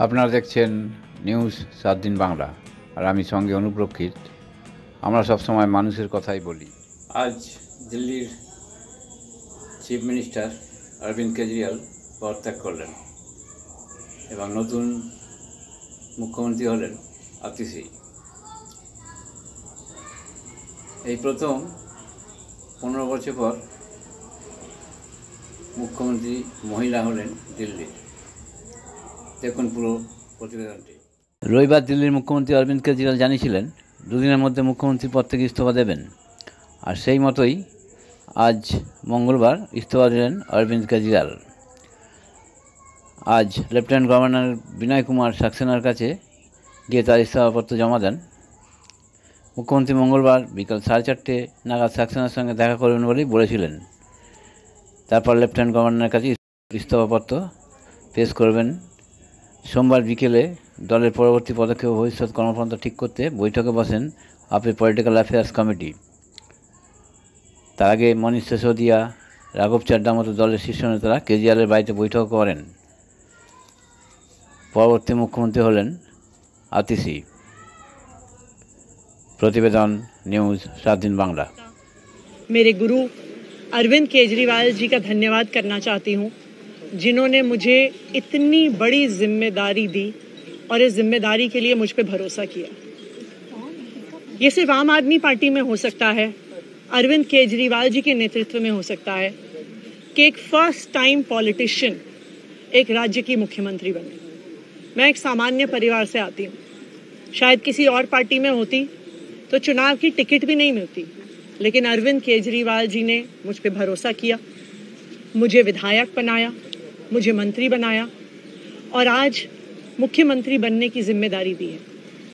আপনারা দেখছেন নিউজ 7 দিন বাংলা, আর আমি সঙ্গে অনুপ্রক্ষিত। আমরা সবসময় মানুষের কথাই বলি। আজ দিল্লির চিফ মিনিস্টার অরবিন্দ কেজরিওয়াল পদত্যাগ করলেন এবং নতুন মুখ্যমন্ত্রী হলেন আতিশি। এই প্রথম 15 বছর পর মুখ্যমন্ত্রী মহিলা হলেন দিল্লির। দেখুন পুরো প্রতিবেদনটি। রবিবার দিল্লির মুখ্যমন্ত্রী অরবিন্দ কেজরিওয়াল জানিয়েছিলেন দুদিনের মধ্যে মুখ্যমন্ত্রী পদ থেকে ইস্তফা দেবেন, আর সেই মতোই আজ মঙ্গলবার ইস্তফা দিলেন অরবিন্দ কেজরিওয়াল। আজ লেফটেন্যান্ট গভর্নর বিনয় কুমার সাক্সেনার কাছে গিয়ে তার ইস্তফাপত্র জমা দেন। মুখ্যমন্ত্রী মঙ্গলবার বিকাল 4:30 নাগাদ সাক্সেনার সঙ্গে দেখা করবেন বলেই বলেছিলেন। তারপর লেফটেন্যান্ট গভর্নরের কাছে ইস্তফাপত্র পেশ করবেন। সোমবার বিকেলে দলের পরবর্তী পদক্ষেপ ও ভবিষ্যৎ কর্মপন্থা ঠিক করতে বৈঠকে বসেন আপের পলিটিক্যাল অ্যাফেয়ার্স কমিটি। তার আগে মনীষ সিসোদিয়া, রাঘব চাড্ডা মতো দলের শীর্ষ নেতারা কেজরিওয়ালের বাড়িতে বৈঠক করেন। পরবর্তী মুখ্যমন্ত্রী হলেন আতিশি। प्रतिवेदन न्यूज़ 7 दिन बांग्ला। मेरे गुरु अरविंद केजरीवाल जी का धन्यवाद करना चाहती हूँ, जिन्होंने मुझे इतनी बड़ी जिम्मेदारी दी और इस जिम्मेदारी के लिए मुझ पे भरोसा किया। ये सिर्फ आम आदमी पार्टी में हो सकता है, अरविंद केजरीवाल जी के नेतृत्व में हो सकता है कि एक फर्स्ट टाइम पॉलिटिशियन एक राज्य की मुख्यमंत्री बने। मैं एक सामान्य परिवार से आती हूँ। शायद किसी और पार्टी में होती तो चुनाव की टिकट भी नहीं मिलती, लेकिन अरविंद केजरीवाल जी ने मुझ पे भरोसा किया, मुझे विधायक बनाया, मुझे मंत्री बनाया और आज मुख्यमंत्री बनने की जिम्मेदारी दी है।